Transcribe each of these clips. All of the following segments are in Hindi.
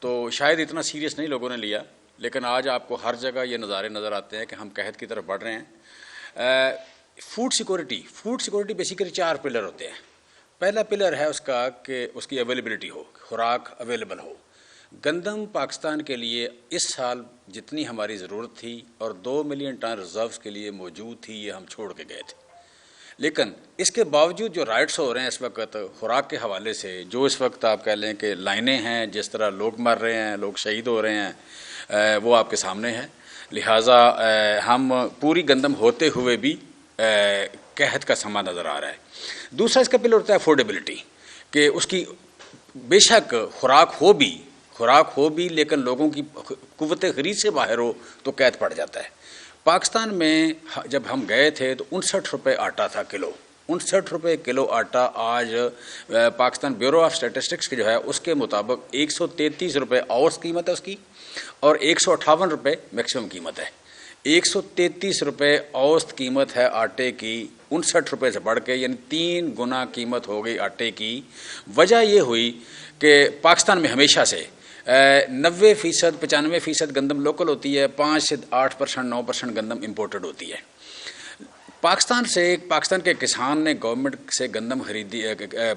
तो शायद इतना सीरियस नहीं लोगों ने लिया, लेकिन आज आपको हर जगह ये नज़ारे नज़र आते हैं कि हम कहत की तरफ बढ़ रहे हैं। फूड सिक्योरिटी बेसिकली 4 पिलर होते हैं। पहला पिलर है उसका कि उसकी अवेलेबिलिटी हो, खुराक अवेलेबल हो। गंदम पाकिस्तान के लिए इस साल जितनी हमारी ज़रूरत थी और 2 मिलियन टन रिजर्व्स के लिए मौजूद थी, ये हम छोड़ के गए थे। लेकिन इसके बावजूद जो राइट्स हो रहे हैं इस वक्त खुराक के हवाले से, जो इस वक्त आप कह लें कि लाइनें हैं, जिस तरह लोग मर रहे हैं, लोग शहीद हो रहे हैं, वो आपके सामने है। लिहाजा हम पूरी गंदम होते हुए भी कहत का समा नज़र आ रहा है। दूसरा इसका पिलर होता है अफोर्डेबिलिटी, कि उसकी बेशक खुराक हो भी लेकिन लोगों की कुव्वत खरीद से बाहर हो तो कैद पड़ जाता है। पाकिस्तान में जब हम गए थे तो 59 रुपये आटा था किलो। 59 रुपये किलो आटा आज पाकिस्तान ब्यूरो ऑफ स्टैटिस्टिक्स के जो है उसके मुताबिक 133 रुपये औसत कीमत है उसकी, और 158 रुपये मैक्सिमम कीमत है। 133 रुपये औसत कीमत है आटे की, 59 रुपये से बढ़ के यानी 3 गुना कीमत हो गई आटे की। वजह ये हुई कि पाकिस्तान में हमेशा से 90% 95% गंदम लोकल होती है, 5 से 8% 9% गंदम इम्पोर्टेड होती है। पाकिस्तान के किसान ने गवर्नमेंट से गंदम खरीदी,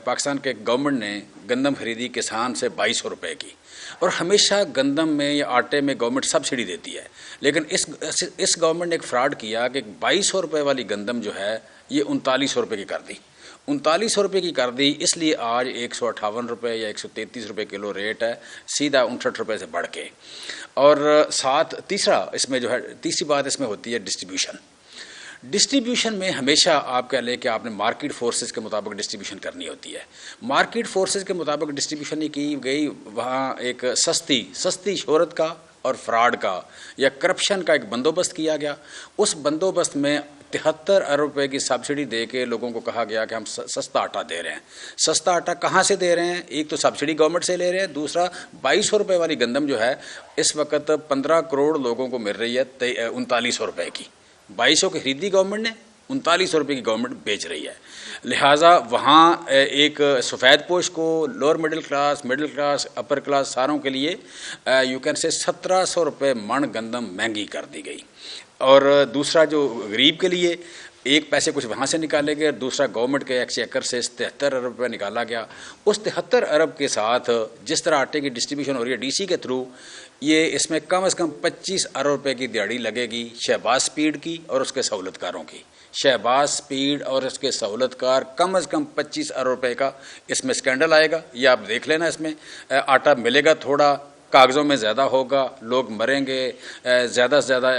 पाकिस्तान के गवर्नमेंट ने गंदम खरीदी किसान से 2200 रुपये की, और हमेशा गंदम में या आटे में गवर्नमेंट सब्सिडी देती है। लेकिन इस गवर्नमेंट ने एक फ्रॉड किया कि 2200 रुपये वाली गंदम जो है ये 3900 रुपये की कर दी। 3900 रुपये की कर दी, इसलिए आज 158 रुपये या 133 रुपये किलो रेट है, सीधा 59 रुपये से बढ़ के। और साथ तीसरी बात इसमें होती है डिस्ट्रीब्यूशन में हमेशा आप कह लें कि आपने मार्केट फोर्सेस के मुताबिक डिस्ट्रीब्यूशन करनी होती है। मार्केट फोर्सेस के मुताबिक डिस्ट्रीब्यूशन नहीं की गई, वहाँ एक सस्ती शोहरत का और फ्रॉड का या करप्शन का एक बंदोबस्त किया गया। उस बंदोबस्त में 73 अरब रुपए की सब्सिडी दे के लोगों को कहा गया कि हम सस्ता आटा दे रहे हैं। सस्ता आटा कहाँ से दे रहे हैं? एक तो सब्सिडी गवर्नमेंट से ले रहे हैं, दूसरा 2200 रुपये वाली गंदम जो है इस वक्त 15 करोड़ लोगों को मिल रही है 3900 रुपये की। 2200 की खरीदी गवर्नमेंट ने, 3900 रुपये की गवर्नमेंट बेच रही है। लिहाजा वहाँ एक सफ़ेद पोश को, lower middle class, upper class सारों के लिए यू कैन से 1700 रुपये मन गंदम महंगी कर दी गई। और दूसरा जो गरीब के लिए एक पैसे कुछ वहाँ से निकाले गए, दूसरा गवर्नमेंट के एक्सचेकर से 73 अरब रुपये निकाला गया। उस 73 अरब के साथ जिस तरह आटे की डिस्ट्रीब्यूशन हो रही है डीसी के थ्रू, ये इसमें कम से कम 25 अरब रुपये की दिहाड़ी लगेगी शहबाज स्पीड की और उसके सहूलतकारों की। शहबाज स्पीड और उसके सहूलतकार कम से कम 25 अरब रुपये का इसमें स्कैंडल आएगा। ये आप देख लेना, इसमें आटा मिलेगा थोड़ा, कागज़ों में ज़्यादा होगा, लोग मरेंगे, ज़्यादा से ज़्यादा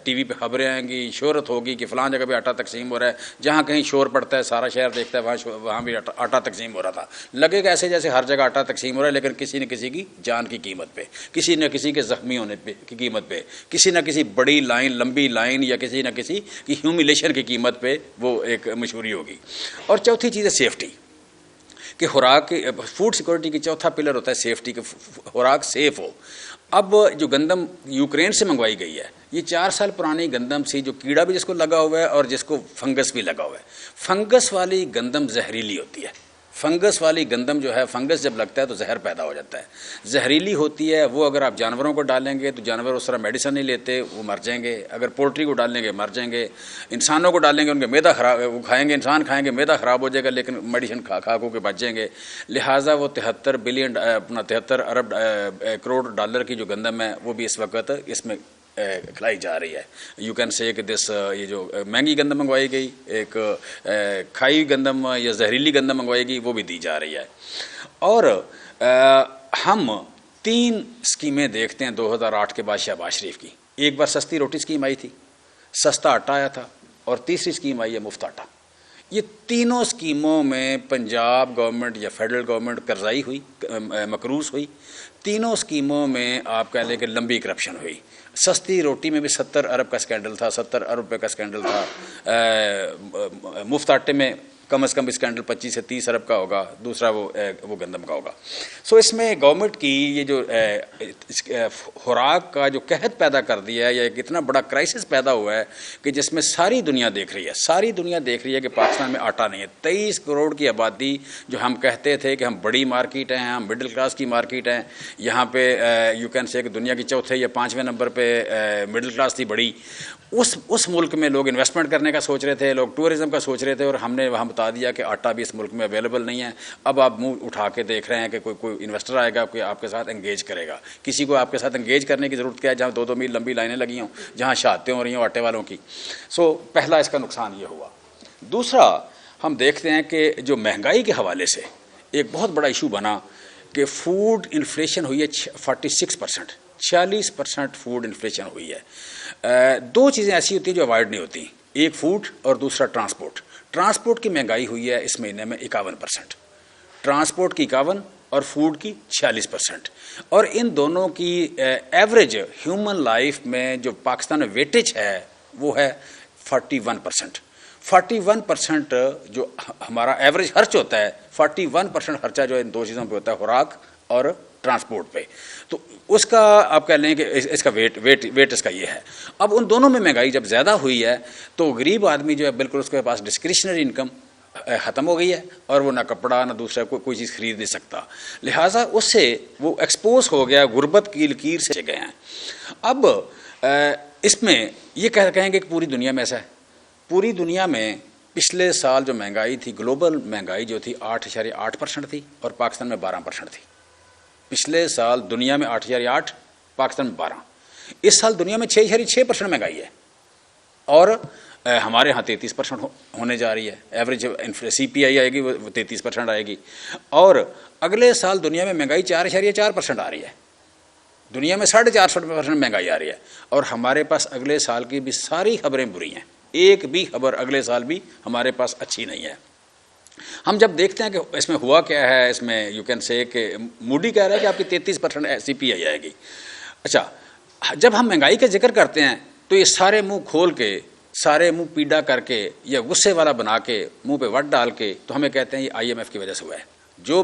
टीवी पे खबरें आएंगी, शोहरत होगी कि फ़लाँ जगह पे आटा तकसीम हो रहा है। जहाँ कहीं शोर पड़ता है सारा शहर देखता है वहाँ भी आटा तकसीम हो रहा था। लगेगा ऐसे जैसे हर जगह आटा तकसीम हो रहा है, लेकिन किसी न किसी की जान की कीमत पे, किसी न किसी के ज़ख्मी होने की कीमत पे, किसी न किसी बड़ी लाइन, लंबी लाइन या किसी न किसी की ह्यूमिलेशन की कीमत पे वो एक मशहूरी होगी। और चौथी चीज़ है सेफ्टी, कि खुराक की फूड सिक्योरिटी की चौथा पिलर होता है सेफ्टी, कि खुराक सेफ हो। अब जो गंदम यूक्रेन से मंगवाई गई है, ये 4 साल पुरानी गंदम से जो कीड़ा भी जिसको लगा हुआ है और जिसको फंगस भी लगा हुआ है। फंगस वाली गंदम जहरीली होती है। फंगस वाली गंदम जो है, फंगस जब लगता है तो जहर पैदा हो जाता है, जहरीली होती है। वो अगर आप जानवरों को डालेंगे तो जानवर उस तरह मेडिसिन नहीं लेते, वो मर जाएंगे। अगर पोल्ट्री को डालेंगे मर जाएंगे, इंसानों को डालेंगे उनके मैदा खराब, वो खाएंगे, इंसान खाएंगे मैदा ख़राब हो जाएगा, लेकिन मेडिसिन खा के बच जाएंगे। लिहाजा वो 73 अरब करोड़ डॉलर की जो गंदम है वो भी इस वक्त इसमें खिलाई जा रही है। यू कैन से कि ये जो महंगी गंदम मंगवाई गई, एक खाई गंदम या जहरीली गंदम मंगवाई गई, वो भी दी जा रही है। और हम 3 स्कीमें देखते हैं 2008 के बाद शहबाज शरीफ की। एक बार सस्ती रोटी स्कीम आई थी, सस्ता आटा आया था, और तीसरी स्कीम आई है मुफ्त आटा। ये तीनों स्कीमों में पंजाब गवर्नमेंट या फेडरल गवर्नमेंट कर्जाई हुई, मकरूज हुई। तीनों स्कीमों में आप कह लें कि लंबी करप्शन हुई। सस्ती रोटी में भी 70 अरब का स्कैंडल था, 70 अरब रुपये का स्कैंडल था। मुफ्त आटे में कम से कम स्कैंडल 25 से 30 अरब का होगा, दूसरा वो गंदम का होगा। सो इसमें गवर्नमेंट की ये जो खुराक का जो कहत पैदा कर दिया है, या एक इतना बड़ा क्राइसिस पैदा हुआ है कि जिसमें सारी दुनिया देख रही है, सारी दुनिया देख रही है कि पाकिस्तान में आटा नहीं है। 23 करोड़ की आबादी, जो हम कहते थे कि हम बड़ी मार्केट हैं, हम मिडिल क्लास की मार्केट हैं, यहाँ पे यू कैन से कि दुनिया की चौथे या 5वें नंबर पे मिडिल क्लास थी बड़ी, उस मुल्क में लोग इन्वेस्टमेंट करने का सोच रहे थे, लोग टूरिज्म का सोच रहे थे, और हमने वहाँ बता दिया कि आटा भी इस मुल्क में अवेलेबल नहीं है। अब आप मुंह उठा के देख रहे हैं कि कोई इन्वेस्टर आएगा, कोई आपके साथ एंगेज करेगा। किसी को आपके साथ एंगेज करने की ज़रूरत क्या है, जहाँ 2-2 मील लंबी लाइनें लगी हों, जहाँ शहादतें हो रही हों आटे वालों की। सो पहला इसका नुकसान ये हुआ। दूसरा, हम देखते हैं कि जो महंगाई के हवाले से एक बहुत बड़ा इशू बना कि फूड इन्फ्लेशन हुई है 46%, 40% फूड इन्फ्लेशन हुई है। दो चीज़ें ऐसी होती हैं जो अवॉइड नहीं होती, एक फूड और दूसरा ट्रांसपोर्ट। ट्रांसपोर्ट की महंगाई हुई है इस महीने में 51%, ट्रांसपोर्ट की 51 और फूड की 46%। और इन दोनों की एवरेज ह्यूमन लाइफ में जो पाकिस्तान में वेटेज है वो है 41%। 41% जो हमारा एवरेज खर्च होता है, 41% खर्चा जो इन दो चीज़ों पे होता है, खुराक और ट्रांसपोर्ट पे। तो उसका आप कह लें कि इसका वेट इसका ये है। अब उन दोनों में महंगाई जब ज़्यादा हुई है तो गरीब आदमी जो है बिल्कुल उसके पास डिस्क्रिशनरी इनकम ख़त्म हो गई है, और वो ना कपड़ा ना दूसरा कोई चीज़ खरीद नहीं सकता, लिहाजा उससे वो एक्सपोज हो गया, गुर्बत की लकीर से गए हैं। अब इसमें ये कहेंगे कि पूरी दुनिया में ऐसा है। पूरी दुनिया में पिछले साल जो महंगाई थी, ग्लोबल महंगाई जो थी 8.8% थी और पाकिस्तान में 12% थी। पिछले साल दुनिया में 8.8, पाकिस्तान में 12। इस साल दुनिया में 6.6% महंगाई है, और हमारे यहाँ 33% होने जा रही है। एवरेज CPI आएगी वो 33% आएगी, और अगले साल दुनिया में महंगाई 4.4% आ रही है। दुनिया में 4.5% महंगाई आ रही है, और हमारे पास अगले साल की भी सारी खबरें बुरी हैं। एक भी खबर अगले साल भी हमारे पास अच्छी नहीं है। हम जब देखते हैं कि इसमें हुआ क्या है, इसमें यू कैन से कि मूडी कह रहा है कि आपकी 33% CPI आएगी। अच्छा, जब हम महंगाई का जिक्र करते हैं तो ये सारे मुंह खोल के, सारे मुंह पीड़ा करके या गुस्से वाला बना के, मुंह पे वट डाल के, तो हमें कहते हैं ये IMF की वजह से हुआ है। जो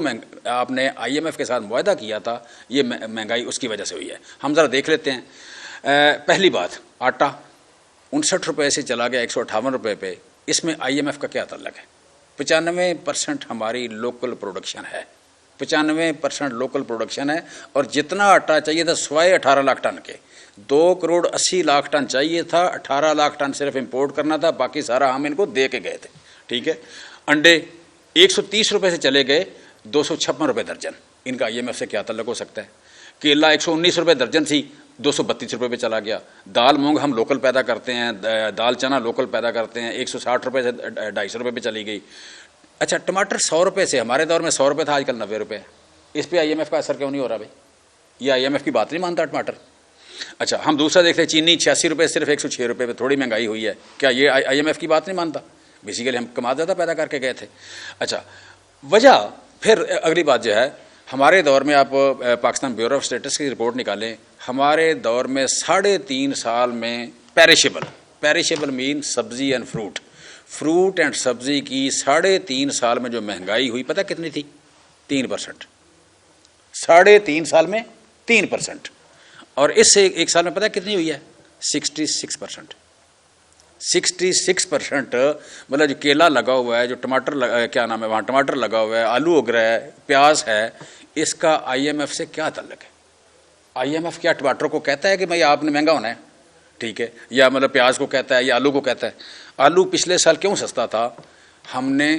आपने IMF के साथ मुआहदा किया था, ये महंगाई उसकी वजह से हुई है। हम ज़रा देख लेते हैं। पहली बात, आटा 59 रुपये से चला गया 158 रुपये पे। इसमें IMF का क्या ताल्लुक है? 95% हमारी लोकल प्रोडक्शन है, 95% लोकल प्रोडक्शन है, और जितना आटा चाहिए था सवाए 18 लाख टन के, 2.80 करोड़ टन चाहिए था, 18 लाख टन सिर्फ इंपोर्ट करना था, बाकी सारा हम इनको दे के गए थे। ठीक है। अंडे 130 रुपये से चले गए 256 रुपये दर्जन, इनका IMF से क्या ताल्लुक हो सकता है? केला 119 रुपये दर्जन थी, 232 रुपये पे चला गया। दाल मूंग हम लोकल पैदा करते हैं, दाल चना लोकल पैदा करते हैं, 160 रुपये से 250 रुपये पे चली गई। अच्छा, टमाटर 100 रुपये से, हमारे दौर में 100 रुपये था, आजकल 90 रुपये। इस पे IMF का असर क्यों नहीं हो रहा भाई? ये IMF की बात नहीं मानता टमाटर। अच्छा, हम दूसरा देखते हैं, चीनी 86 रुपये सिर्फ 106 रुपये पे, थोड़ी महंगाई हुई है। क्या ये IMF की बात नहीं मानता? बेसिकली हम कमा ज़्यादा पैदा करके गए थे। अच्छा, वजह फिर अगली बात जो है, हमारे दौर में आप पाकिस्तान ब्यूरो ऑफ स्टेटिस्टिक्स की रिपोर्ट निकालें, हमारे दौर में 3.5 साल में पेरिशेबल मीन सब्जी एंड फ्रूट एंड सब्जी की 3.5 साल में जो महंगाई हुई, पता कितनी थी? 3%। 3.5 साल में 3%। और इससे एक साल में पता कितनी हुई है? 66%। 66%। मतलब जो केला लगा हुआ है, जो टमाटर क्या नाम है वहाँ, टमाटर लगा हुआ है, आलू उग रहा है, प्याज है, इसका IMF से क्या ताल्लुक है? IMF क्या टमाटर को कहता है कि भाई आपने महंगा होना है? ठीक है। या मतलब प्याज को कहता है, या आलू को कहता है? आलू पिछले साल क्यों सस्ता था? हमने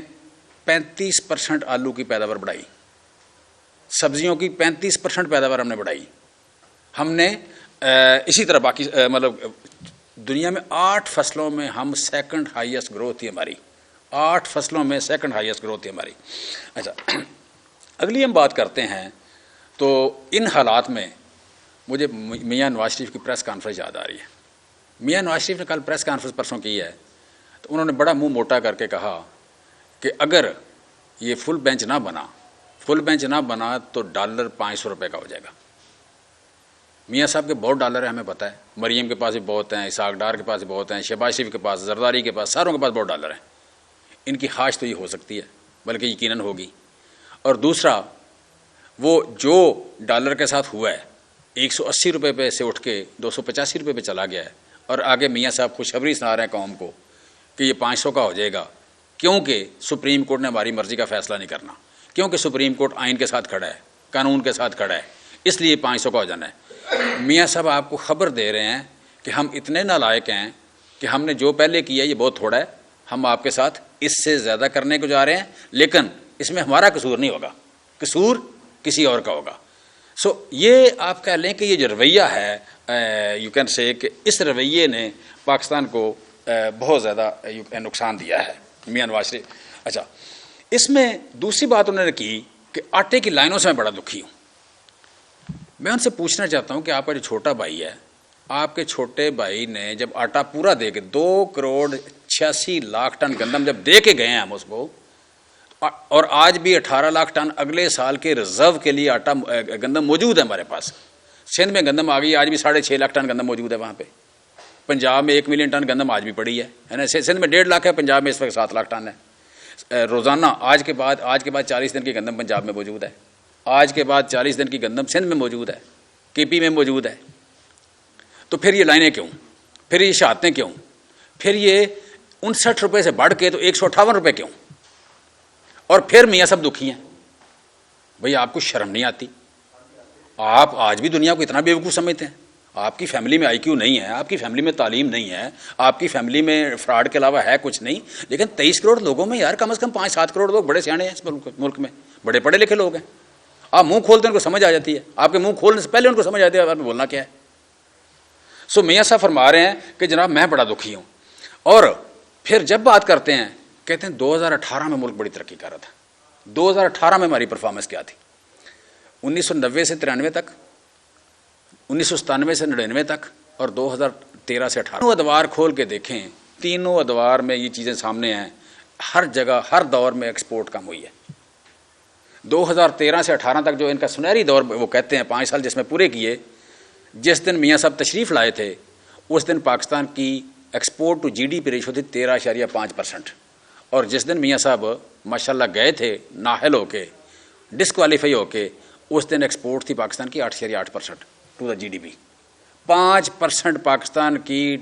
35% आलू की पैदावार बढ़ाई, सब्जियों की 35% पैदावार हमने बढ़ाई। हमने इसी तरह बाकी मतलब दुनिया में 8 फसलों में हम सेकंड हाईएस्ट ग्रोथ थी हमारी, 8 फसलों में सेकंड हाईएस्ट ग्रोथ थी हमारी। अच्छा, अगली हम बात करते हैं तो इन हालात में मुझे मियां नवाज शरीफ की प्रेस कॉन्फ्रेंस याद आ रही है। मियां नवाज शरीफ ने कल प्रेस कॉन्फ्रेंस परसों की है, तो उन्होंने बड़ा मुंह मोटा करके कहा कि अगर ये फुल बेंच ना बना तो डॉलर 500 रुपये का हो जाएगा। मियाँ साहब के बहुत डॉलर है, हमें पता है। मरीम के पास भी बहुत हैं, इसाक डार के पास भी बहुत हैं, शहबाज शरीफ के पास, जरदारी के पास, सारों के पास बहुत डॉलर हैं। इनकी खाश तो ये हो सकती है, बल्कि यकीनन होगी। और दूसरा, वो जो डॉलर के साथ हुआ है 180 रुपये पे से उठ के 285 रुपये पे चला गया है, और आगे मियाँ साहब खुशखबरी सुना रहे हैं कौम को कि ये 500 का हो जाएगा, क्योंकि सुप्रीम कोर्ट ने हमारी मर्जी का फैसला नहीं करना, क्योंकि सुप्रीम कोर्ट आइन के साथ खड़ा है, कानून के साथ खड़ा है, इसलिए 500 का हो जाना है। मियाँ साहब आपको खबर दे रहे हैं कि हम इतने नालायक हैं कि हमने जो पहले किया ये बहुत थोड़ा है, हम आपके साथ इससे ज़्यादा करने को जा रहे हैं, लेकिन इसमें हमारा कसूर नहीं होगा, कसूर किसी और का होगा। सो ये आप कह लें कि ये जो रवैया है, यू कैन से कि इस रवैये ने पाकिस्तान को बहुत ज़्यादा नुकसान दिया है मियां नवाज शरीफ। अच्छा, इसमें दूसरी बात उन्होंने की कि आटे की लाइनों से मैं बड़ा दुखी हूँ। मैं उनसे पूछना चाहता हूँ कि आपका जो छोटा भाई है, आपके छोटे भाई ने जब आटा पूरा दे के 2,86,00,000 टन गंदम जब दे के गए हैं हम उसको, और आज भी 18 लाख टन अगले साल के रिजर्व के लिए आटा गंदम मौजूद है हमारे पास। सिंध में गंदम आ गई, आज भी 6.5 लाख टन गंदम मौजूद है वहाँ पे। पंजाब में 1 मिलियन टन गंदम आज भी पड़ी है ना। सिंध में 1.5 लाख है, पंजाब में इस वक्त 7 लाख टन है रोज़ाना। आज के बाद 40 दिन की गंदम पंजाब में मौजूद है, आज के बाद 40 दिन की गंदम सिंध में मौजूद है, KP में मौजूद है। तो फिर ये लाइनें क्यों, फिर ये शहादतें क्यों, फिर ये 59 रुपये से बढ़ के तो 158 रुपये क्यों? और फिर मियाँ सब दुखी हैं। भाई आपको शर्म नहीं आती? आप आज भी दुनिया को इतना बेवकूफ़ समझते हैं? आपकी फैमिली में IQ नहीं है, आपकी फैमिली में तालीम नहीं है, आपकी फैमिली में फ्रॉड के अलावा है कुछ नहीं, लेकिन 23 करोड़ लोगों में यार कम से कम 5-7 करोड़ लोग बड़े सियाणे हैं इस मुल्क में, बड़े पढ़े लिखे लोग हैं। आप मुंह खोलते हैं उनको समझ आ जाती है, आपके मुंह खोलने से पहले उनको समझ आती है आपने बोलना क्या है। सो मियाँ साहब फरमा रहे हैं कि जनाब मैं बड़ा दुखी हूँ। और फिर जब बात करते हैं, कहते हैं 2018 में मुल्क बड़ी तरक्की कर रहा था। 2018 में हमारी परफॉर्मेंस क्या थी? 1990 से 93 तक, 1997 से 99 तक, और 2013 से 18। तीनों अदवार खोल के देखें, तीनों अदवार में ये चीज़ें सामने हैं। हर जगह हर दौर में एक्सपोर्ट कम हुई है। 2013 से 18 तक जो इनका सुनहरी दौर वो कहते हैं 5 साल जिसमें पूरे किए, जिस दिन मियाँ साहब तशरीफ़ लाए थे उस दिन पाकिस्तान की एक्सपोर्ट टू GDP रेशो थी 13.5%, और जिस दिन मियाँ साहब माशाल्लाह गए थे नाहल होके, डिस्क्वालीफाई होके, उस दिन एक्सपोर्ट थी पाकिस्तान की 8.8% टू द GDP। 5% पाकिस्तान की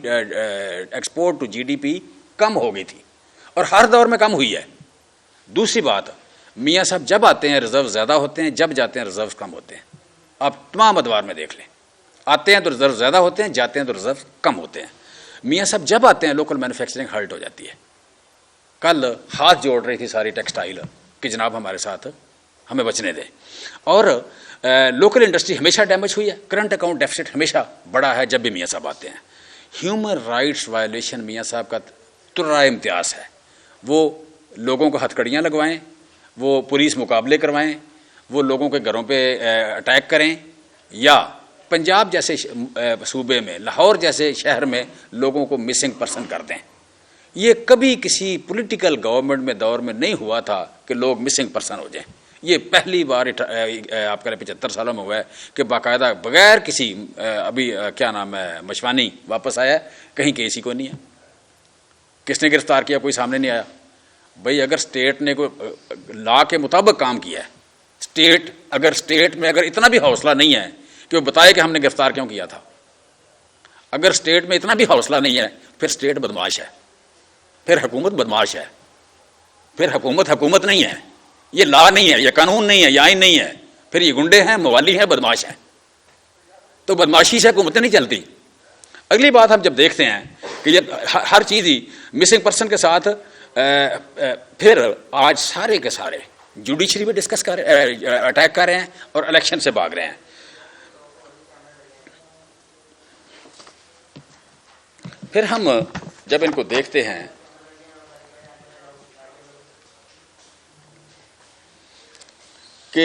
एक्सपोर्ट टू GDP कम हो गई थी, और हर दौर में कम हुई है। दूसरी बात, मियाँ साहब जब आते हैं रिजर्व ज़्यादा होते हैं, जब जाते हैं रिजर्व कम होते हैं। आप तमाम अदवार में देख लें, आते हैं तो रिजर्व ज़्यादा होते हैं, जाते हैं तो रिजर्व कम होते हैं। मियाँ साहब जब आते हैं लोकल मैन्युफैक्चरिंग हर्ट हो जाती है। कल हाथ जोड़ रही थी सारी टेक्सटाइल कि जनाब हमारे साथ हमें बचने दें, और लोकल इंडस्ट्री हमेशा डैमेज हुई है। करंट अकाउंट डेफिसिट हमेशा बड़ा है जब भी मियाँ साहब आते हैं। ह्यूमन राइट्स वायलेशन मियाँ साहब का तुर्रा इम्तियाज़ है। वो लोगों को हथकड़ियाँ लगवाएं, वो पुलिस मुकाबले करवाएं, वो लोगों के घरों पे अटैक करें, या पंजाब जैसे सूबे में, लाहौर जैसे शहर में लोगों को मिसिंग पर्सन कर दें। ये कभी किसी पॉलिटिकल गवर्नमेंट में दौर में नहीं हुआ था कि लोग मिसिंग पर्सन हो जाएं। ये पहली बार आपका 75 सालों में हुआ है कि बाकायदा बगैर किसी अभी क्या नाम है मशवानी वापस आया, कहीं केस ही कोई नहीं है। किसने गिरफ्तार किया? कोई सामने नहीं आया। भाई अगर स्टेट ने कोई लॉ के मुताबिक काम किया है, स्टेट में अगर इतना भी हौसला नहीं है कि वो बताए कि हमने गिरफ्तार क्यों किया था, अगर स्टेट में इतना भी हौसला नहीं है, फिर स्टेट बदमाश है, फिर हुकूमत बदमाश है, फिर हुकूमत नहीं है, ये लॉ नहीं है, ये कानून नहीं है, ये आइन नहीं है, फिर ये गुंडे हैं, मवाली हैं, बदमाश हैं। तो बदमाशी से हुकूमत नहीं चलती। अगली बात हम जब देखते हैं कि ये हर चीज़ ही मिसिंग पर्सन के साथ, फिर आज सारे के सारे जुडिशरी पे डिस्कस कर अटैक कर रहे हैं और इलेक्शन से भाग रहे हैं। फिर हम जब इनको देखते हैं कि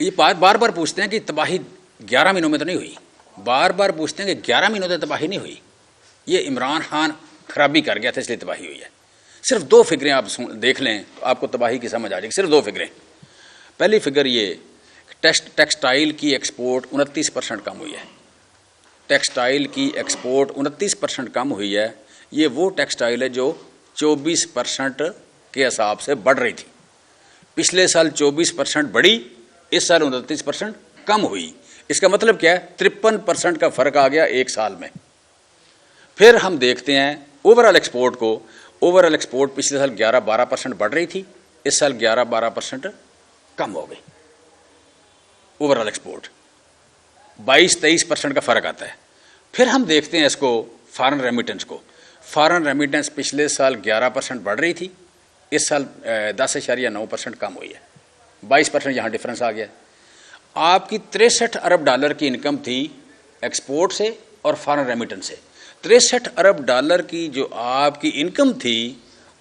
ये बार बार पूछते हैं कि तबाही 11 महीनों में तो नहीं हुई, बार बार पूछते हैं कि 11 महीनों में तबाही नहीं हुई, ये इमरान खान खराबी कर गया था इसलिए तबाही हुई है। सिर्फ 2 फिगरें आप देख लें तो आपको तबाही की समझ आ जाएगी। सिर्फ 2 फिगरें। पहली फिगर ये, टेक्सटाइल की एक्सपोर्ट 29% कम हुई है। टेक्सटाइल की एक्सपोर्ट 29% कम हुई है। ये वो टेक्सटाइल है जो 24% के हिसाब से बढ़ रही थी। पिछले साल 24% बढ़ी, इस साल 29% कम हुई। इसका मतलब क्या है? 53% का फर्क आ गया एक साल में। फिर हम देखते हैं ओवरऑल एक्सपोर्ट को। ओवरऑल एक्सपोर्ट पिछले साल 11-12% बढ़ रही थी, इस साल 11-12% कम हो गई। ओवरऑल एक्सपोर्ट 22-23% का फर्क आता है। फिर हम देखते हैं इसको फॉरेन रेमिटेंस को। फॉरेन रेमिटेंस पिछले साल 11% बढ़ रही थी, इस साल 10.9% कम हुई है। 22% यहाँ डिफरेंस आ गया। आपकी 63 अरब डॉलर की इनकम थी एक्सपोर्ट से और फॉरेन रेमिटेंस से। 63 अरब डॉलर की जो आपकी इनकम थी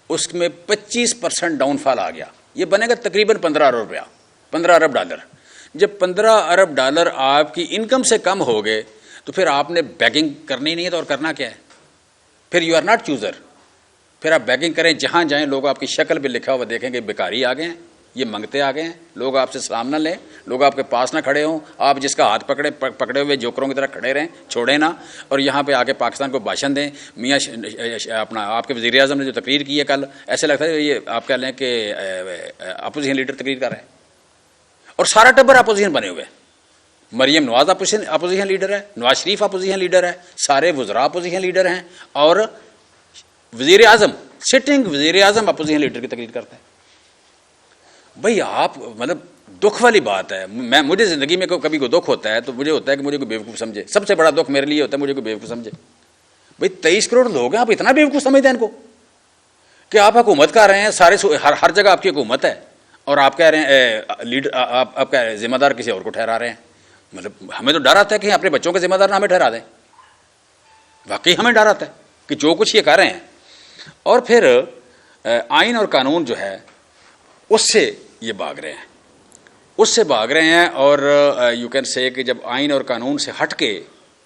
उसमें 25% डाउनफॉल आ गया। ये बनेगा तकरीबन 15 अरब रुपया, 15 अरब डॉलर। जब 15 अरब डॉलर आपकी इनकम से कम हो गए तो फिर आपने बैगिंग करनी नहीं है, तो और करना क्या है? फिर यू आर नॉट चूज़र। फिर आप बैगिंग करें, जहाँ जाएं लोग आपकी शक्ल पे लिखा हुआ देखेंगे भिखारी आ गए हैं, ये मंगते आ गए हैं, लोग आपसे सलाम ना लें, लोग आपके पास ना खड़े हों, आप जिसका हाथ पकड़े हुए जोकरों की तरह खड़े रहें, छोड़े ना, और यहाँ पे आके पाकिस्तान को भाषण दें। मियाँ अपना आपके वज़ीर आज़म ने जो तकरीर की है कल, ऐसे लगता है ये आप कह लें कि अपोजिशन लीडर तकरीर कर रहे हैं, और सारा टब्बर अपोजिशन बने हुए। मरियम नवाज अपोजिशन लीडर है, नवाज शरीफ अपोजिशन लीडर है, सारे वज़रा अपोजिशन लीडर हैं, और वज़ीर आज़म, सिटिंग वज़ीर आज़म अपोजिशन लीडर की तकरीर करते हैं। भाई आप मतलब दुख वाली बात है। मुझे ज़िंदगी में कभी कोई दुख होता है तो मुझे होता है कि मुझे कोई बेवकूफ़ समझे। सबसे बड़ा दुख मेरे लिए होता है मुझे कोई बेवकूफ़ समझे। भाई 23 करोड़ लोग हैं, आप इतना बेवकूफ़ समझते हैं इनको कि आप हुकूमत कर रहे हैं, सारे हर जगह आपकी हुकूमत है, और आप कह रहे हैं लीडर, आप कह रहे हैं जिम्मेदार किसी और को ठहरा रहे हैं। मतलब हमें तो डर आता है कि अपने बच्चों के जिम्मेदार ना हमें ठहरा दें। वाकई हमें डर आता है कि जो कुछ ये कर रहे हैं, और फिर आइन और कानून जो है उससे ये भाग रहे हैं, उससे भाग रहे हैं। और यू कैन से कि जब आइन और कानून से हट के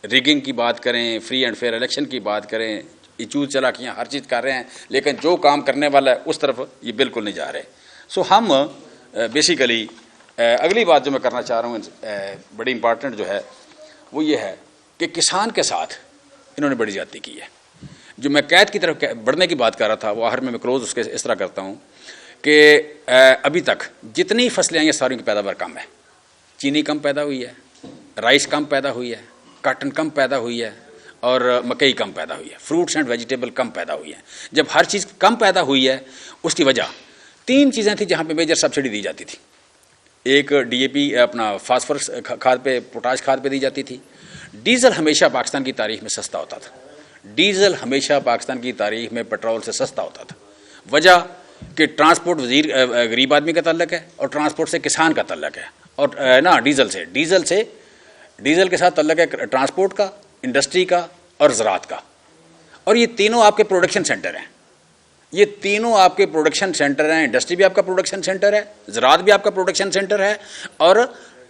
रिगिंग की बात करें, फ्री एंड फेयर इलेक्शन की बात करें, ये चूज चलाकियाँ हर चीज़ कर रहे हैं, लेकिन जो काम करने वाला है उस तरफ ये बिल्कुल नहीं जा रहे। सो हम बेसिकली अगली बात जो मैं करना चाह रहा हूँ बड़ी इंपॉर्टेंट जो है वो ये है कि किसान के साथ इन्होंने बड़ी ज्यादती की है। जो मैं कैद की तरफ बढ़ने की बात कर रहा था वो आखिर में मैं क्लोज उसके इस तरह करता हूँ कि अभी तक जितनी फसलें आई हैं सारी की पैदावार कम है। चीनी कम पैदा हुई है, राइस कम पैदा हुई है, काटन कम पैदा हुई है, और मकई कम पैदा हुई है, फ्रूट्स एंड वेजिटेबल कम पैदा हुई है। जब हर चीज़ कम पैदा हुई है उसकी वजह 3 चीज़ें थी जहाँ पे मेजर सब्सिडी दी जाती थी। एक DAP अपना फास्फोरस खाद पे, पोटाश खाद पे दी जाती थी। डीजल हमेशा पाकिस्तान की तारीख में सस्ता होता था। डीजल हमेशा पाकिस्तान की तारीख में पेट्रोल से सस्ता होता था। वजह कि ट्रांसपोर्ट वजीर गरीब आदमी का तल्लक है और ट्रांसपोर्ट से किसान का तल्लक है, और ना डीजल के साथ तल्लक है ट्रांसपोर्ट का, इंडस्ट्री का और ज़राअत का। और ये तीनों आपके प्रोडक्शन सेंटर हैं, ये तीनों आपके प्रोडक्शन सेंटर हैं। इंडस्ट्री भी आपका प्रोडक्शन सेंटर है, ज़राअत भी आपका प्रोडक्शन सेंटर है, और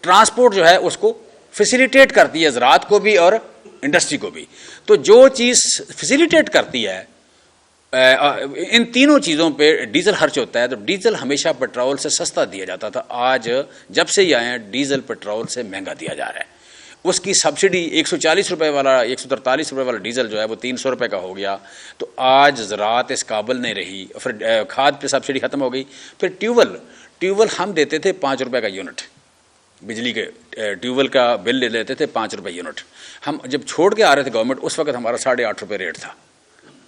ट्रांसपोर्ट जो है उसको फैसिलिटेट करती है, ज़राअत को भी और इंडस्ट्री को भी। तो जो चीज़ फैसिलिटेट करती है इन तीनों चीज़ों पे डीजल खर्च होता है, तो डीजल हमेशा पेट्रोल से सस्ता दिया जाता था। आज जब से ये आए हैं डीजल पेट्रोल से महंगा दिया जा रहा है। उसकी सब्सिडी 140 रुपये वाला, 143 रुपये वाला डीजल जो है वो 300 रुपये का हो गया। तो आज ज़राअत इस काबिल नहीं रही। फिर खाद पे सब्सिडी ख़त्म हो गई। फिर ट्यूबवेल हम देते थे 5 रुपये का यूनिट, बिजली के ट्यूबवेल का बिल ले लेते थे 5 रुपये यूनिट। हम जब छोड़ के आ रहे थे गवर्नमेंट उस वक्त हमारा 8.5 रुपये रेट था।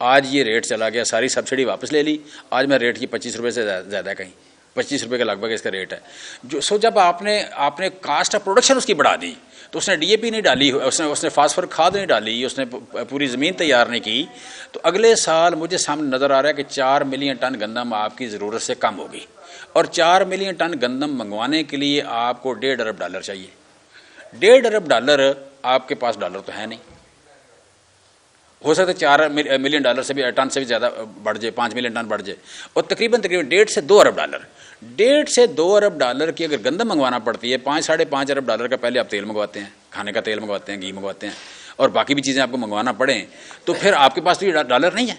आज ये रेट चला गया, सारी सब्सिडी वापस ले ली। आज मैं रेट की 25 रुपये से ज़्यादा, कहीं 25 रुपये के लगभग इसका रेट है। जो जब आपने कास्ट ऑफ प्रोडक्शन उसकी बढ़ा दी, तो उसने DAP नहीं डाली, उसने फास्फोरस खाद नहीं डाली, उसने पूरी ज़मीन तैयार नहीं की, तो अगले साल मुझे सामने नज़र आ रहा है कि 4 मिलियन टन गंदम आपकी ज़रूरत से कम होगी। और 4 मिलियन टन गंदम मंगवाने के लिए आपको $1.5 अरब चाहिए। $1.5 अरब आपके पास डॉलर तो है नहीं। हो सकता है 4 मिलियन डॉलर से भी टन से भी ज़्यादा बढ़ जाए, 5 मिलियन टन बढ़ जाए, और तकरीबन 1.5 से 2 अरब डॉलर, 1.5 से 2 अरब डॉलर की अगर गंदम मंगवाना पड़ती है, 5-5.5 अरब डॉलर का पहले आप तेल मंगवाते हैं, खाने का तेल मंगवाते हैं, घी मंगवाते हैं, और बाकी भी चीज़ें आपको मंगवाना पड़ें, तो फिर आपके पास तो ये डॉलर नहीं है।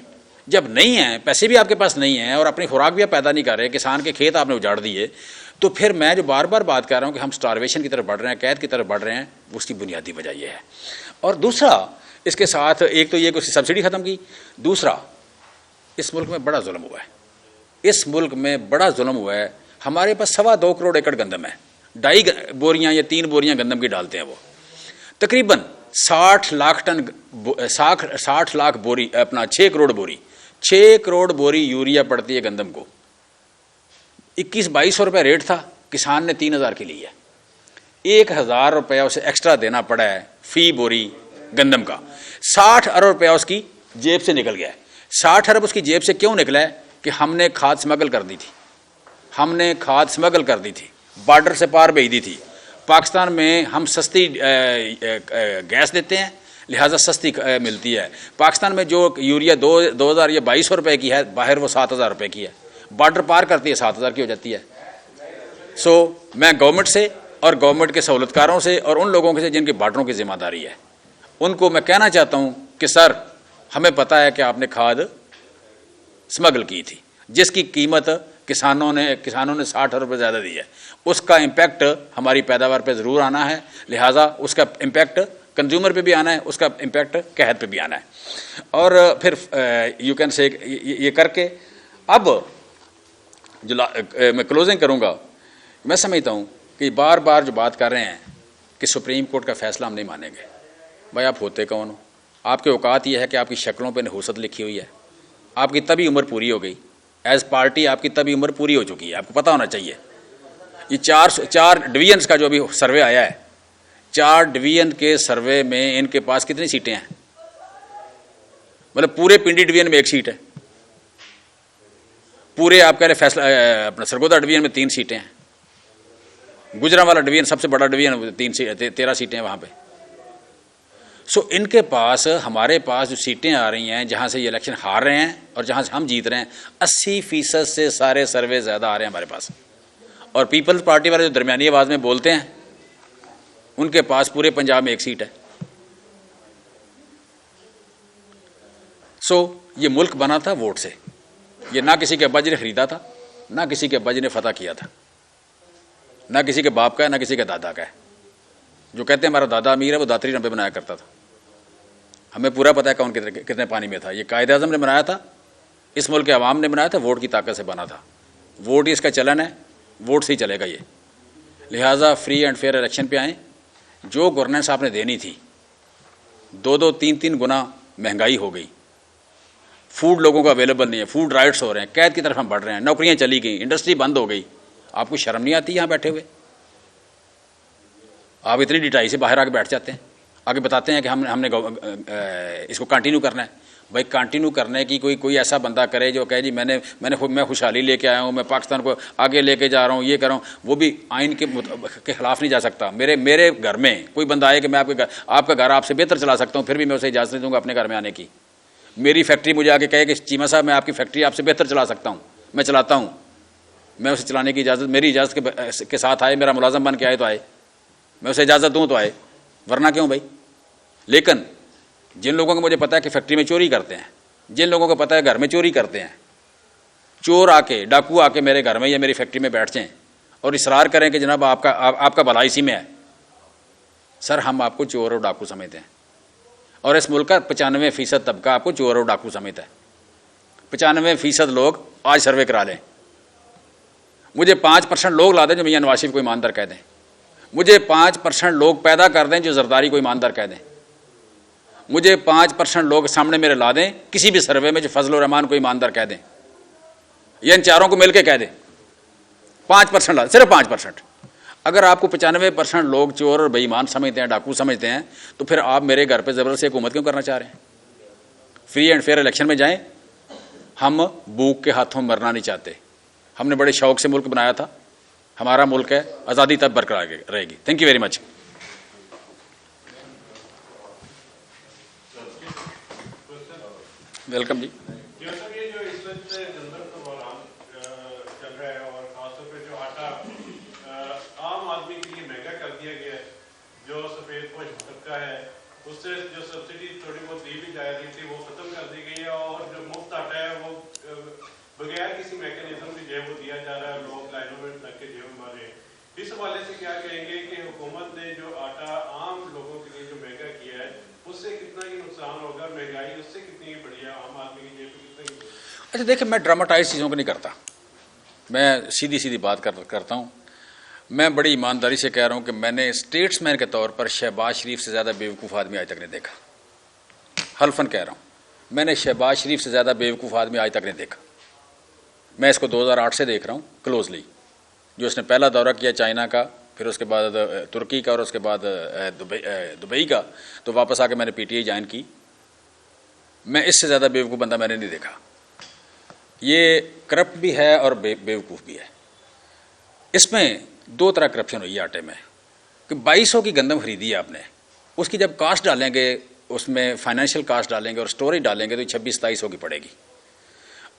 जब नहीं है, पैसे भी आपके पास नहीं हैं, और अपनी खुराक भी आप पैदा नहीं कर रहे, किसान के खेत आपने उजाड़ दिए, तो फिर मैं जो बार बार बात कर रहा हूँ कि हम स्टारवेशन की तरफ बढ़ रहे हैं, कैद की तरफ बढ़ रहे हैं, उसकी बुनियादी वजह यह है। और दूसरा इसके साथ एक तो ये कि उसकी सब्सिडी ख़त्म की, दूसरा इस मुल्क में बड़ा जुल्म हुआ है, इस मुल्क में बड़ा जुल्म हुआ है। हमारे पास 2.25 करोड़ एकड़ गंदम है, 2.5 बोरियां या 3 बोरियां गंदम की डालते हैं वो, तकरीबन 60 लाख टन 60 लाख बोरी, अपना 6 करोड़ बोरी, 6 करोड़ बोरी यूरिया पड़ती है गंदम को। 21-22 रुपये रेट था, किसान ने 3,000 की ली है। 1,000 रुपया उसे एक्स्ट्रा देना पड़ा है फी बोरी गंदम का। 60 अरब रुपया उसकी जेब से निकल गया है। 60 अरब उसकी जेब से क्यों निकला है? कि हमने खाद स्मगल कर दी थी, हमने खाद स्मगल कर दी थी, बॉर्डर से पार भेज दी थी। पाकिस्तान में हम सस्ती गैस देते हैं, लिहाजा सस्ती मिलती है। पाकिस्तान में जो यूरिया 2,000 या 2,200 रुपये की है, बाहर वो 7,000 रुपये की है। बॉर्डर पार करती है 7,000 की हो जाती है। सो मैं गवर्नमेंट से और गवर्नमेंट के सहूलतकारों से और उन लोगों से जिनकी बॉर्डरों की जिम्मेदारी है, उनको मैं कहना चाहता हूँ कि सर, हमें पता है कि आपने खाद स्मगल की थी, जिसकी कीमत किसानों ने 60 रुपये ज़्यादा दी है। उसका इम्पैक्ट हमारी पैदावार पे ज़रूर आना है, लिहाजा उसका इम्पैक्ट कंज्यूमर पे भी आना है, उसका इम्पैक्ट कहत पे भी आना है। और फिर यू कैन से ये करके अब जो मैं क्लोजिंग करूँगा, मैं समझता हूँ कि बार बार जो बात कर रहे हैं कि सुप्रीम कोर्ट का फैसला हम नहीं मानेंगे। भाई आप होते कौन हो? आपके औकात ये है कि आपकी शक्लों पे नहूसत लिखी हुई है, आपकी तभी उम्र पूरी हो गई, एज पार्टी आपकी तभी उम्र पूरी हो चुकी है, आपको पता होना चाहिए। ये चार डिवीजन्स का जो अभी सर्वे आया है, 4 डिवीजन के सर्वे में इनके पास कितनी सीटें हैं? मतलब पूरे पिंडी डिवीजन में 1 सीट है, पूरे आप कह रहे फैसला अपना सरगोदा डिवीजन में 3 सीटें हैं, गुजरांवाला डिवीजन सबसे बड़ा डिवीजन 13 सीटें हैं वहाँ पे। सो इनके पास, हमारे पास जो सीटें आ रही हैं, जहाँ से ये इलेक्शन हार रहे हैं और जहाँ से हम जीत रहे हैं, 80% से सारे सर्वे ज़्यादा आ रहे हैं हमारे पास। और पीपल्स पार्टी वाले जो दरमियानी आवाज़ में बोलते हैं, उनके पास पूरे पंजाब में 1 सीट है। सो ये मुल्क बना था वोट से, ये ना किसी के अब्बा जी ने खरीदा था, ना किसी के अब्बा जी ने फतह किया था, ना किसी के बाप का है, ना किसी के दादा का है। जो कहते हैं हमारा दादा अमीर है, वो दातरी रंबे बनाया करता था। हमें पूरा पता है कौन कितने पानी में था। ये कायदे आज़म ने बनाया था, इस मुल्क के अवाम ने बनाया था, वोट की ताकत से बना था। वोट ही इसका चलन है, वोट से ही चलेगा ये। लिहाजा फ्री एंड फेयर इलेक्शन पे आएँ। जो गवर्नेंस आपने देनी थी, 2-2, 3-3 गुना महंगाई हो गई, फूड लोगों को अवेलेबल नहीं है, फूड राइट्स हो रहे हैं, कैद की तरफ हम बढ़ रहे हैं, नौकरियाँ चली गई, इंडस्ट्री बंद हो गई। आपको शर्म नहीं आती यहाँ बैठे हुए? आप इतनी डिटाई से बाहर आके बैठ जाते हैं, आगे बताते हैं कि हमने इसको कंटिन्यू करना है। भाई कंटिन्यू करने की कोई ऐसा बंदा करे जो कहे जी मैं खुशहाली लेके आया हूँ, मैं पाकिस्तान को आगे लेके जा रहा हूँ, ये कर रहा हूँ, वो भी आइन के खिलाफ नहीं जा सकता। मेरे घर में कोई बंदा आए कि मैं आपका घर आपसे बेहतर चला सकता हूँ, फिर भी मैं उसे इजाज़त नहीं दूँगा अपने घर में आने की। मेरी फैक्ट्री मुझे आके कहे कि चीमा साहब मैं आपकी फैक्ट्री आपसे बेहतर चला सकता हूँ, मैं चलाता हूँ, मैं उसे चलाने की इजाज़त मेरी इजाज़त के साथ आए, मेरा मुलाजम बन के आए तो आए, मैं उसे इजाज़त दूँ तो आए, वरना क्यों भाई? लेकिन जिन लोगों को मुझे पता है कि फैक्ट्री में चोरी करते हैं, जिन लोगों को पता है घर में चोरी करते हैं, चोर आके, डाकू आके मेरे घर में या मेरी फैक्ट्री में बैठ जाएं और इसरार करें कि जनाब आपका भला इसी में है, सर हम आपको चोर और डाकू समझते हैं। और इस मुल्क का 95% तबका आपको चोर और डाकू समझता है। 95% लोग आज सर्वे करा लें, मुझे 5% लोग ला दें जो मियां नवाज शरीफ को ईमानदार कह दें, मुझे 5% लोग पैदा कर दें जो जरदारी को ईमानदार कह दें, मुझे 5% लोग सामने मेरे ला दें किसी भी सर्वे में जो फजल रहमान को ईमानदार कह दें, या इन चारों को मिलकर कह दें। 5% ला, सिर्फ 5%। अगर आपको 95% लोग चोर और बेईमान समझते हैं, डाकू समझते हैं, तो फिर आप मेरे घर पर ज़बरदस्ती हुकूमत क्यों करना चाह रहे हैं? फ्री एंड फेयर इलेक्शन में जाएं। हम भूख के हाथों मरना नहीं चाहते, हमने बड़े शौक से मुल्क बनाया था, हमारा मुल्क है, आज़ादी तब बरकरार रहेगी। Thank you very much. Welcome ji. उससे जो सब्सिडी थोड़ी बहुत दी भी जा रही थी वो खत्म कर दी गई है, और जो मुफ्त आटा है वो बगैर किसी मैकेनिज्म के जो है वो दिया जा रहा है, लोग लाइनों में लग के जेब मार रहे हैं। इस हवाले से क्या कहेंगे कि हुकूमत ने जो आटा आम लोगों के लिए जो महंगा किया है, उससे कितना ही नुकसान होगा, महंगाई उससे कितनी बढ़िया, आम आदमी की जेब में कितना ही। अच्छा देखिए, मैं ड्रामाटाइज चीज़ों को नहीं करता, मैं सीधी सीधी बात करता हूँ। मैं बड़ी ईमानदारी से कह रहा हूँ कि मैंने स्टेट्समैन के तौर पर शहबाज शरीफ से ज़्यादा बेवकूफ़ आदमी आज तक नहीं देखा। हल्फन कह रहा हूँ, मैंने शहबाज शरीफ से ज़्यादा बेवकूफ़ आदमी आज तक नहीं देखा। मैं इसको 2008 से देख रहा हूँ क्लोजली, जो इसने पहला दौरा किया चाइना का, फिर उसके बाद तुर्की का और उसके बाद दुबई का, तो वापस आके मैंने पीटीआई ज्वाइन की। मैं इससे ज़्यादा बेवकूफ़ बंदा मैंने नहीं देखा। ये करप्ट भी है और बेवकूफ़ भी है। इसमें दो तरह करप्शन हुई है आटे में कि 2200 की गंदम खरीदी है आपने, उसकी जब कास्ट डालेंगे, उसमें फाइनेंशियल कास्ट डालेंगे और स्टोरेज डालेंगे तो 2600-2700 की पड़ेगी।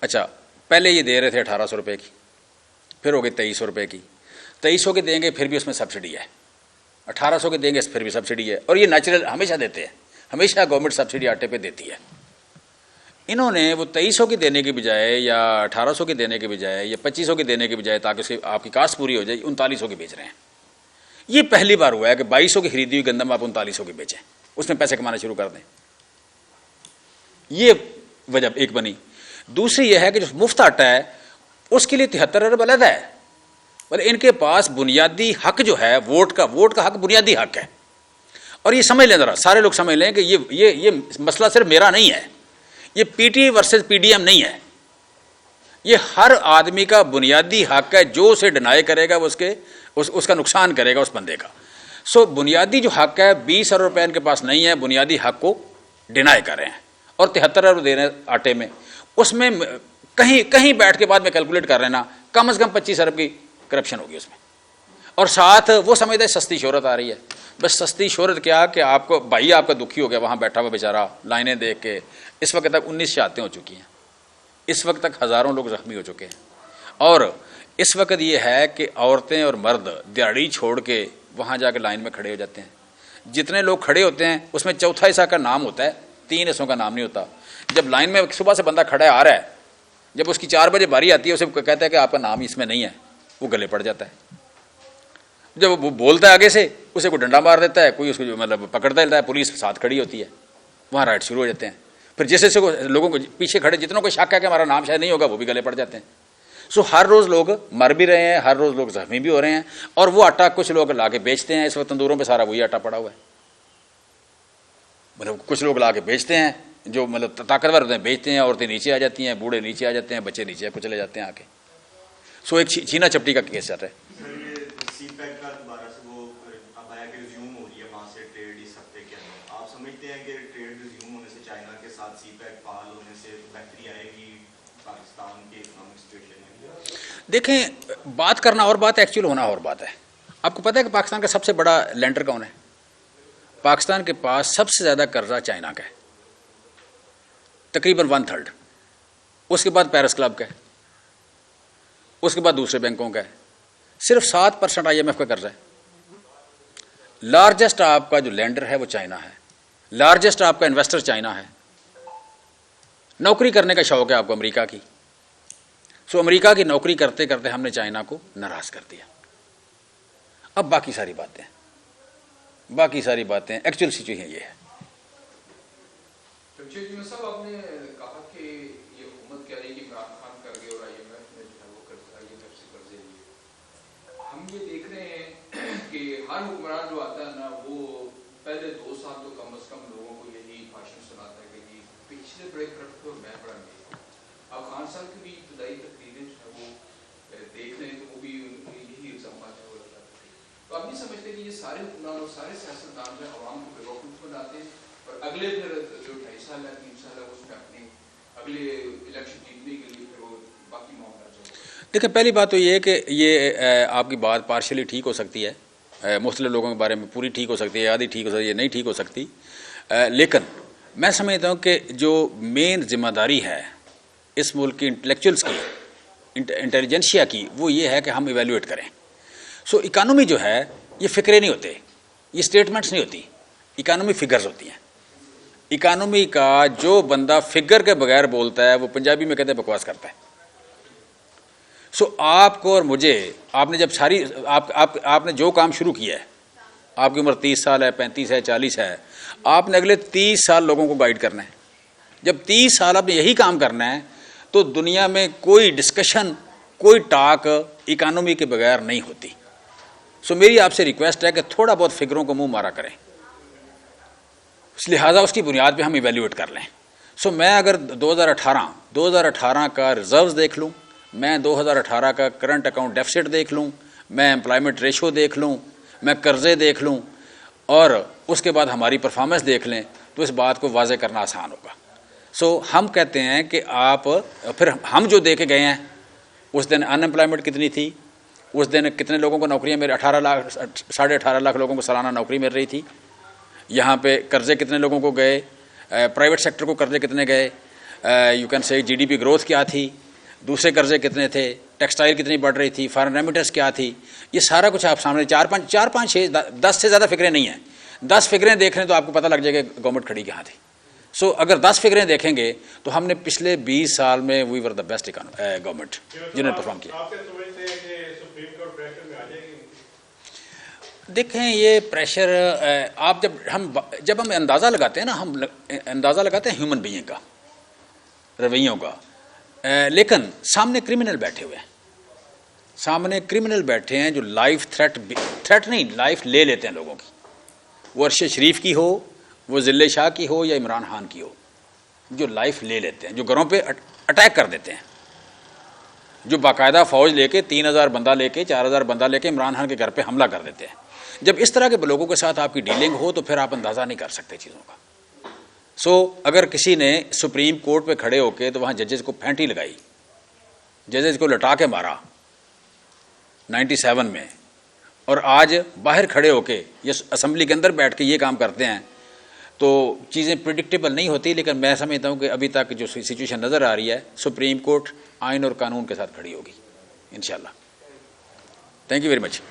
अच्छा, पहले ये दे रहे थे 1800 रुपये की, फिर हो गई 2300 रुपये की। 2300 के देंगे फिर भी उसमें सब्सिडी है, 1800 के देंगे फिर भी सब्सिडी है, और ये नेचुरल हमेशा देते हैं, हमेशा गवर्नमेंट सब्सिडी आटे पे देती है। इन्होंने वो 2300 की देने के बजाय या 1800 की देने के बजाय या 2500 की देने के बजाय, ताकि उसकी आपकी कास्ट पूरी हो जाए, 3900 की बेच रहे हैं। ये पहली बार हुआ है कि 2200 की खरीदी हुई गंदम आप 3900 की बेचें, उसमें पैसे कमाना शुरू कर दें। ये वजह एक बनी। दूसरी यह है कि जो मुफ्त आटा है उसके लिए 73 अरब अलग है, पर इनके पास बुनियादी हक जो है, वोट का हक बुनियादी हक है। और ये समझ लें, जरा सारे लोग समझ लें कि ये मसला सिर्फ मेरा नहीं है, ये पीटी वर्सेस पीडीएम नहीं है, ये हर आदमी का बुनियादी हक है। जो उसे डिनाई करेगा वो उसका नुकसान करेगा उस बंदे का। सो बुनियादी जो हक है, 20 अरब रुपये इनके पास नहीं है, बुनियादी हक को डिनाई कर रहे हैं और 73 अरब दे रहे हैं आटे में। उसमें कहीं बैठ के बाद में कैलकुलेट कर रहे हैं ना, कम से कम 25 अरब की करप्शन होगी उसमें। और साथ वो समझते हैं सस्ती शोहरत आ रही है। बस सस्ती शोहरत क्या कि आपको भाई आपका दुखी हो गया वहाँ बैठा हुआ बेचारा लाइनें देख के। इस वक्त तक 19 शहादतें हो चुकी हैं, इस वक्त तक हज़ारों लोग जख्मी हो चुके हैं। और इस वक्त ये है कि औरतें और मर्द दिहाड़ी छोड़ के वहाँ जाके लाइन में खड़े हो जाते हैं। जितने लोग खड़े होते हैं उसमें चौथा हिस्सा का नाम होता है, 3 हिस्सों का नाम नहीं होता। जब लाइन में सुबह से बंदा खड़ा आ रहा है, जब उसकी 4 बजे बारी आती है, उसे कहता है कि आपका नाम इसमें नहीं है, वो गले पड़ जाता है। जब वो बोलता है आगे से, उसे कोई डंडा मार देता है, कोई उसको मतलब पकड़ता देता है, पुलिस साथ खड़ी होती है, वहाँ राइट शुरू हो जाते हैं। फिर जैसे जैसे लोगों को पीछे खड़े जितनों को शक है कि हमारा नाम शायद नहीं होगा, वो भी गले पड़ जाते हैं। सो हर रोज़ लोग मर भी रहे हैं, हर रोज़ लोग जख्मी भी हो रहे हैं। और वो आटा कुछ लोग ला के बेचते हैं, इस वक्त तंदूरों पे सारा वही आटा पड़ा हुआ है। मतलब कुछ लोग ला के बेचते हैं, जो मतलब ताकतवर होते हैं बेचते हैं, औरतें नीचे आ जाती हैं, बूढ़े नीचे आ जाते हैं, बच्चे नीचे कुछ चले जाते हैं आके। सो एक छीना चपटी का केस चल रहा है। देखें, बात करना और बात, एक्चुअल होना और बात है। आपको पता है कि पाकिस्तान का सबसे बड़ा लेंडर कौन है? पाकिस्तान के पास सबसे ज़्यादा कर्जा चाइना का है, तकरीबन 1/3। उसके बाद पेरिस क्लब का है, उसके बाद दूसरे बैंकों का है। सिर्फ 7% IMF का कर्जा है। लार्जेस्ट आपका जो लेंडर है वो चाइना है, लार्जेस्ट आपका इन्वेस्टर चाइना है। नौकरी करने का शौक है आपको अमेरिका की। सो अमेरिका की नौकरी करते करते हमने चाइना को नाराज कर दिया। अब बाकी सारी बातें एक्चुअल सिचुएशन ये है। आपने कहा कि ये हुकूमत कह रही है कि इमरान खान कर गए और IMF ने जो है वो IMF से कर्जे लिए। हम ये देख रहे हैं कि हर हुक्मरान जो आता है ना, वो पहले 2 साल तो कम से कम लोगों को यही भाषण सुनाता है कि पिछले बड़े करप्ट थे और मैं बड़ा नहीं। अब खान साहब की भी इब्तदाई तकरीरें जो है वो देख रहे हैं तो वो भी यही इल्जाम है वो लगाते थे। तो आप नहीं समझते कि ये सारे हुक्मरान और सारे सियासतदान जो अवाम को बेवकूफ़ बनाते हैं और अगले फिर जो 2.5 साल है 3 साल है उसमें अपने अगले इलेक्शन जीतने के लिए फिर वो बाकी मामला जो। देखिए, पहली बात तो ये है कि ये आपकी बात पार्शियली ठीक हो सकती है, मुख्तलिफ लोगों के बारे में पूरी ठीक हो सकती है, आधी ठीक हो सकती है, नहीं ठीक हो सकती। लेकिन मैं समझता हूँ कि जो मेन जिम्मेदारी है इस मुल्क की इंटेलेक्चुअल्स की, इंटेलिजेंशिया की, वो ये है कि हम इवेल्युएट करें। सो इकानमी जो है ये फ़िक्रे नहीं होते, ये स्टेटमेंट्स नहीं होती, इकानमी फिगर्स होती हैं। इकानमी का जो बंदा फिगर के बगैर बोलता है वो पंजाबी में कहते हैं बकवास करता है। सो आपको और मुझे, आपने जब सारी आपने जो काम शुरू किया है आपकी उम्र 30 साल है, 35 है, 40 है, आपने अगले 30 साल लोगों को गाइड करना है। जब 30 साल आपने यही काम करना है तो दुनिया में कोई डिस्कशन, कोई टॉक इकोनॉमी के बगैर नहीं होती। सो मेरी आपसे रिक्वेस्ट है कि थोड़ा बहुत फिगरों को मुंह मारा करें, इस लिहाजा उसकी बुनियाद पे हम इवेल्यूएट कर लें। सो मैं अगर 2018 का रिजर्व्स देख लूँ, मैं 2018 का करंट अकाउंट डेफिसिट देख लूँ, मैं एम्प्लॉयमेंट रेशो देख लूँ, मैं कर्जे देख लूँ और उसके बाद हमारी परफॉर्मेंस देख लें तो इस बात को वाजे करना आसान होगा। सो हम कहते हैं कि आप, फिर हम जो दे के गए हैं, उस दिन अनएम्प्लॉयमेंट कितनी थी, उस दिन कितने लोगों को नौकरियां मिल, 18 लाख 18.5 लाख लोगों को सालाना नौकरी मिल रही थी, यहाँ पे कर्जे कितने लोगों को गए, प्राइवेट सेक्टर को कर्जे कितने गए, you can say GDP growth क्या थी, दूसरे कर्जे कितने थे, टेक्सटाइल कितनी बढ़ रही थी, फॉरेन रेमिटेंस क्या थी, ये सारा कुछ आप सामने 4, 5, 6, 10 से ज़्यादा फिक्रें नहीं हैं। 10 फिक्रें देख लें तो आपको पता लग जाएगा गवर्नमेंट खड़ी कहाँ थी। सो अगर 10 फिक्रें देखेंगे तो हमने पिछले 20 साल में we were the best government जिन्होंने परफॉर्म किया। देखें ये प्रेशर, आप जब हम अंदाज़ा लगाते हैं ना, हम अंदाज़ा लगाते हैं ह्यूमन बीइंग का, रवैयों का, लेकिन सामने क्रिमिनल बैठे हुए हैं, सामने क्रिमिनल बैठे हैं जो लाइफ थ्रेट नहीं, लाइफ ले लेते हैं लोगों की, वो अरशद शरीफ की हो, वो जिले शाह की हो या इमरान खान की हो, जो लाइफ ले लेते हैं, जो घरों पे अटैक कर देते हैं, जो बाकायदा फ़ौज लेके 3000 बंदा लेके 4000 बंदा लेके इमरान खान के घर पे हमला कर देते हैं। जब इस तरह के लोगों के साथ आपकी डीलिंग हो तो फिर आप अंदाज़ा नहीं कर सकते चीज़ों का। सो अगर किसी ने सुप्रीम कोर्ट पे खड़े होके तो वहाँ जजेस को फेंटी लगाई, जजेस को लटा के मारा 97 में, और आज बाहर खड़े होके ये असम्बली के अंदर बैठ के ये काम करते हैं, तो चीज़ें प्रिडिक्टेबल नहीं होती। लेकिन मैं समझता हूँ कि अभी तक जो सिचुएशन नज़र आ रही है, सुप्रीम कोर्ट आइन और कानून के साथ खड़ी होगी इंशाल्लाह। Thank you very much.